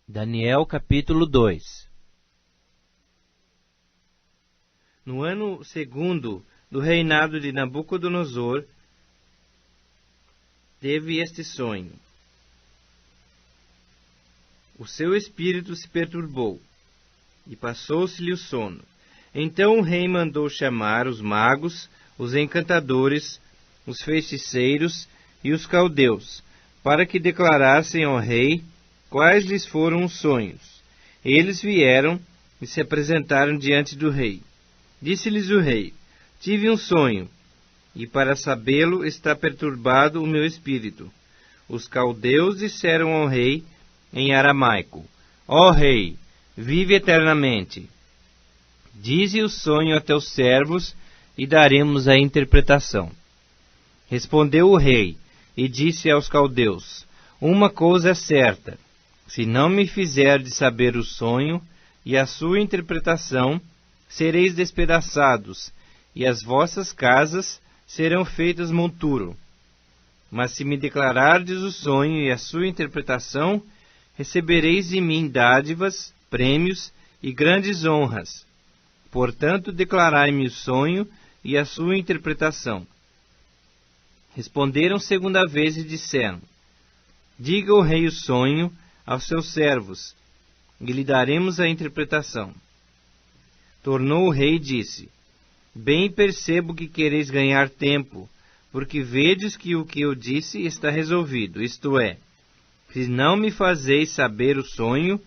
Daniel capítulo 2. No ano segundo do reinado de Nabucodonosor, teve este sonho. O seu espírito se perturbou, e passou-se-lhe o sono. Então o rei mandou chamar os magos, os encantadores, os feiticeiros e os caldeus, para que declarassem ao rei quais lhes foram os sonhos. Eles vieram e se apresentaram diante do rei. Disse-lhes o rei: tive um sonho, e para sabê-lo está perturbado o meu espírito. Os caldeus disseram ao rei em aramaico: ó rei, vive eternamente. Dize o sonho a teus servos, e daremos a interpretação. Respondeu o rei, e disse aos caldeus: uma coisa é certa, se não me fizerdes saber o sonho e a sua interpretação, sereis despedaçados, e as vossas casas serão feitas monturo. Mas se me declarardes o sonho e a sua interpretação, recebereis de mim dádivas, prêmios e grandes honras. Portanto, declarai-me o sonho e a sua interpretação. Responderam segunda vez e disseram: diga o rei o sonho aos seus servos, e lhe daremos a interpretação. Tornou o rei e disse: bem percebo que quereis ganhar tempo, porque vedes que o que eu disse está resolvido, isto é, se não me fazeis saber o sonho,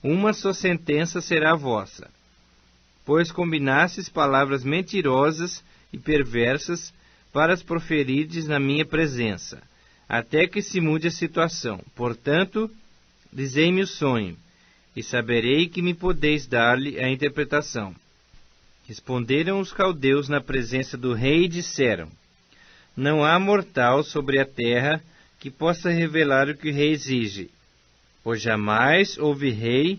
uma só sentença será vossa. Pois combinastes palavras mentirosas e perversas para as proferirdes na minha presença, até que se mude a situação. Portanto, dizei-me o sonho, e saberei que me podeis dar-lhe a interpretação. Responderam os caldeus na presença do rei e disseram: não há mortal sobre a terra que possa revelar o que o rei exige, pois jamais houve rei,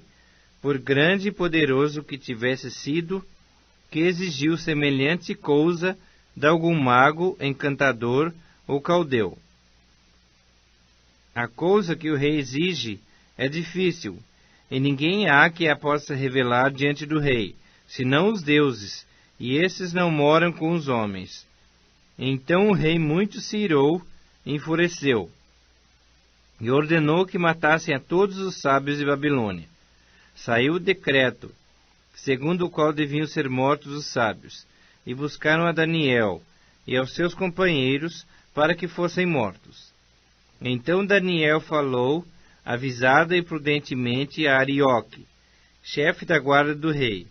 por grande e poderoso que tivesse sido, que exigiu semelhante coisa de algum mago, encantador ou caldeu. A coisa que o rei exige é difícil, e ninguém há que a possa revelar diante do rei, senão os deuses, e esses não moram com os homens. Então o rei muito se irou e enfureceu, e ordenou que matassem a todos os sábios de Babilônia. Saiu o decreto, segundo o qual deviam ser mortos os sábios, e buscaram a Daniel e aos seus companheiros para que fossem mortos. Então Daniel falou, avisada e prudentemente, a Arioque, chefe da guarda do rei,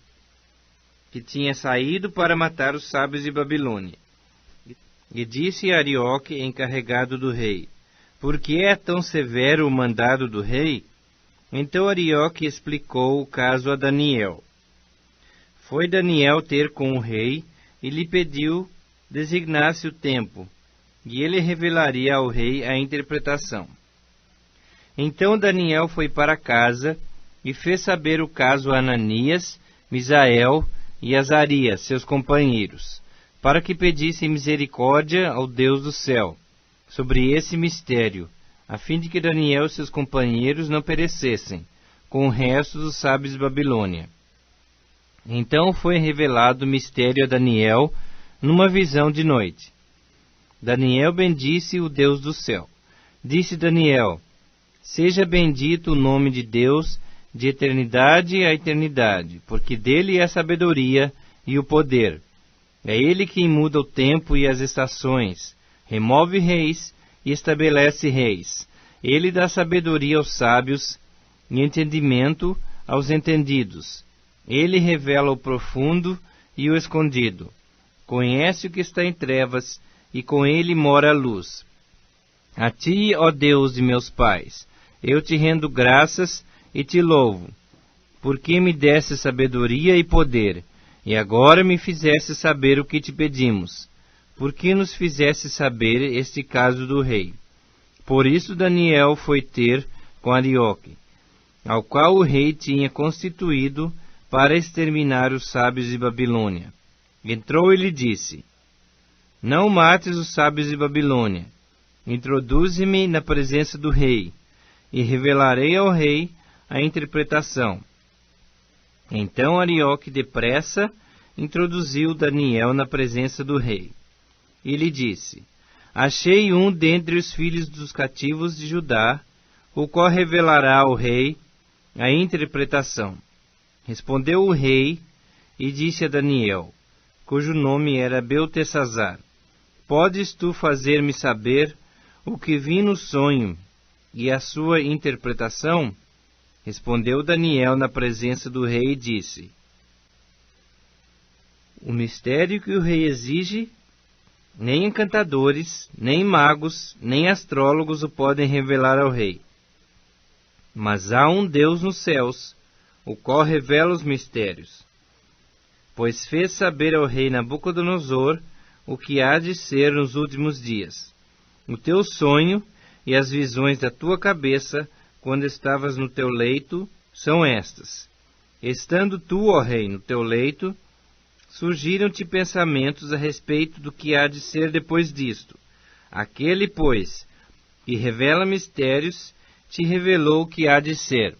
que tinha saído para matar os sábios de Babilônia. E disse a Arioque, encarregado do rei: por que é tão severo o mandado do rei? Então Arioque explicou o caso a Daniel. Foi Daniel ter com o rei e lhe pediu designasse o tempo, e ele revelaria ao rei a interpretação. Então Daniel foi para casa e fez saber o caso a Ananias, Misael e Azarias, seus companheiros, para que pedissem misericórdia ao Deus do céu sobre esse mistério, a fim de que Daniel e seus companheiros não perecessem, com o resto dos sábios de Babilônia. Então foi revelado o mistério a Daniel numa visão de noite. Daniel bendisse o Deus do céu. Disse Daniel: seja bendito o nome de Deus de eternidade a eternidade, porque dele é a sabedoria e o poder. É ele quem muda o tempo e as estações, remove reis e estabelece reis. Ele dá sabedoria aos sábios e entendimento aos entendidos. Ele revela o profundo e o escondido. Conhece o que está em trevas, e com ele mora a luz. A ti, ó Deus de meus pais, eu te rendo graças e te louvo, porque me deste sabedoria e poder, e agora me fizeste saber o que te pedimos. Porque nos fizeste saber este caso do rei? Por isso Daniel foi ter com Arioque, ao qual o rei tinha constituído para exterminar os sábios de Babilônia. Entrou e lhe disse: não mates os sábios de Babilônia. Introduze-me na presença do rei, e revelarei ao rei a interpretação. Então Arioque depressa introduziu Daniel na presença do rei. E lhe disse: Achei um dentre os filhos dos cativos de Judá, o qual revelará ao rei a interpretação. Respondeu o rei e disse a Daniel, cujo nome era Beltesazar: Podes tu fazer-me saber o que vi no sonho e a sua interpretação? Respondeu Daniel na presença do rei e disse: O mistério que o rei exige, nem encantadores, nem magos, nem astrólogos o podem revelar ao rei. Mas há um Deus nos céus, o qual revela os mistérios. Pois fez saber ao rei Nabucodonosor o que há de ser nos últimos dias. O teu sonho e as visões da tua cabeça, quando estavas no teu leito, são estas. Estando tu, ó rei, no teu leito, surgiram-te pensamentos a respeito do que há de ser depois disto. Aquele, pois, que revela mistérios, te revelou o que há de ser.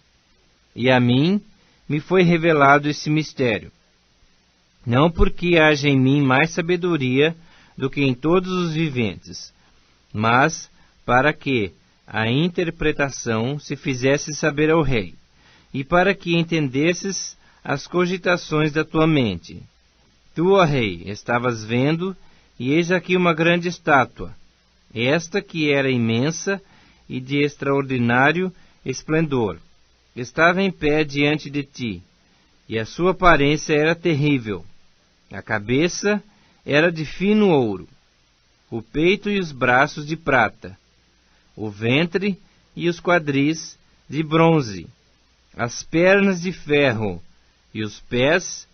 E a mim me foi revelado esse mistério. Não porque haja em mim mais sabedoria do que em todos os viventes, mas para que a interpretação se fizesse saber ao rei, e para que entendesses as cogitações da tua mente. Tu, ó rei, estavas vendo, e eis aqui uma grande estátua, esta que era imensa e de extraordinário esplendor. Estava em pé diante de ti, e a sua aparência era terrível. A cabeça era de fino ouro, o peito e os braços de prata, o ventre e os quadris de bronze, as pernas de ferro e os pés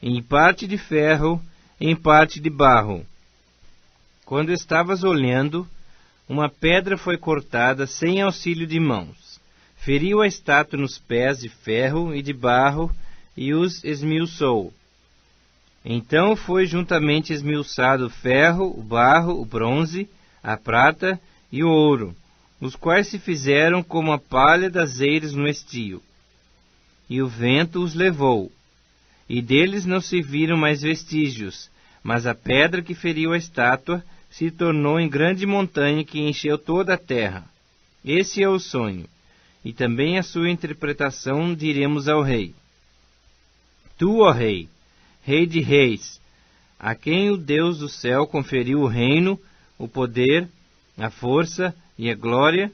em parte de ferro, em parte de barro. Quando estavas olhando, uma pedra foi cortada sem auxílio de mãos. Feriu a estátua nos pés de ferro e de barro e os esmiuçou. Então foi juntamente esmiuçado o ferro, o barro, o bronze, a prata e o ouro, os quais se fizeram como a palha das eiras no estio. E o vento os levou, e deles não se viram mais vestígios, mas a pedra que feriu a estátua se tornou em grande montanha que encheu toda a terra. Esse é o sonho, e também a sua interpretação diremos ao rei. Tu, ó rei, Rei de reis, a quem o Deus do céu conferiu o reino, o poder, a força e a glória,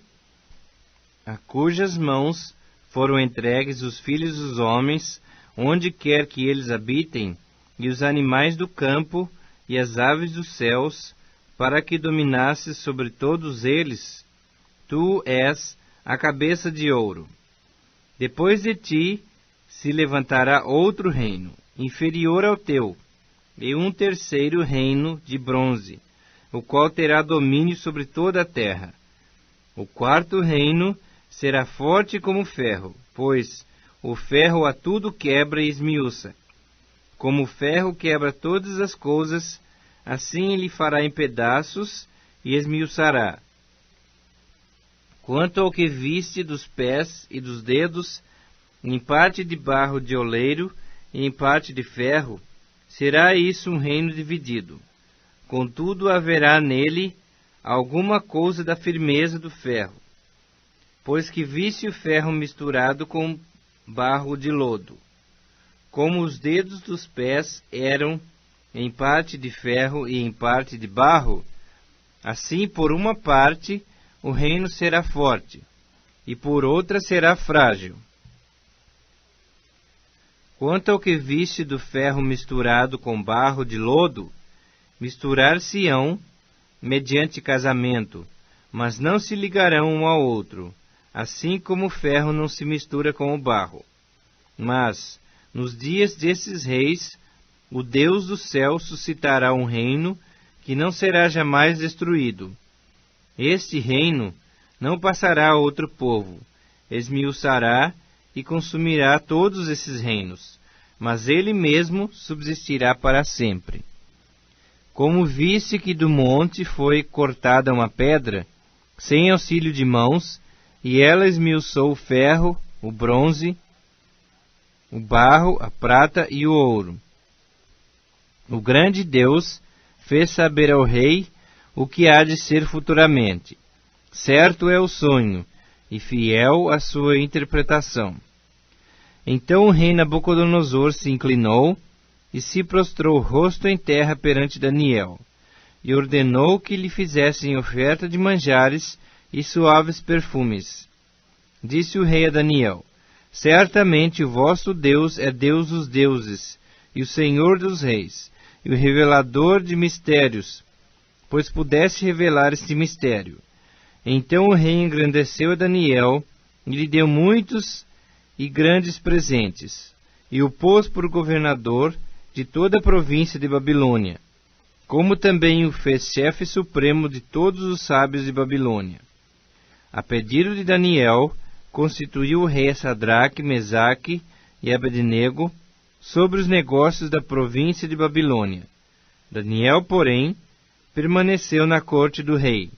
a cujas mãos foram entregues os filhos dos homens, onde quer que eles habitem, e os animais do campo e as aves dos céus, para que dominasses sobre todos eles. Tu és a cabeça de ouro. Depois de ti se levantará outro reino, inferior ao teu, e um terceiro reino de bronze, o qual terá domínio sobre toda a terra. O quarto reino será forte como ferro, pois o ferro a tudo quebra e esmiuça. Como o ferro quebra todas as coisas, assim ele fará em pedaços e esmiuçará. Quanto ao que viste dos pés e dos dedos, em parte de barro de oleiro, e em parte de ferro, será isso um reino dividido. Contudo, haverá nele alguma coisa da firmeza do ferro, pois que viste o ferro misturado com barro de lodo. Como os dedos dos pés eram em parte de ferro e em parte de barro, assim por uma parte o reino será forte, e por outra será frágil. Quanto ao que viste do ferro misturado com barro de lodo, misturar-se-ão mediante casamento, mas não se ligarão um ao outro, assim como o ferro não se mistura com o barro. Mas, nos dias desses reis, o Deus do céu suscitará um reino que não será jamais destruído. Este reino não passará a outro povo, esmiuçará e consumirá todos esses reinos, mas ele mesmo subsistirá para sempre. Como viste que do monte foi cortada uma pedra, sem auxílio de mãos, e ela esmiuçou o ferro o bronze, o barro, a prata e o ouro. O grande Deus fez saber ao rei o que há de ser futuramente. Certo é o sonho, e fiel a sua interpretação. Então o rei Nabucodonosor se inclinou e se prostrou rosto em terra perante Daniel, e ordenou que lhe fizessem oferta de manjares e suaves perfumes. Disse o rei a Daniel: Certamente o vosso Deus é Deus dos deuses, e o Senhor dos reis, e o revelador de mistérios, pois pudesse revelar este mistério. Então o rei engrandeceu a Daniel, e lhe deu muitos e grandes presentes, e o pôs por governador de toda a província de Babilônia, como também o fez chefe supremo de todos os sábios de Babilônia. A pedido de Daniel, constituiu o rei Sadraque, Mesaque e Abednego sobre os negócios da província de Babilônia. Daniel, porém, permaneceu na corte do rei.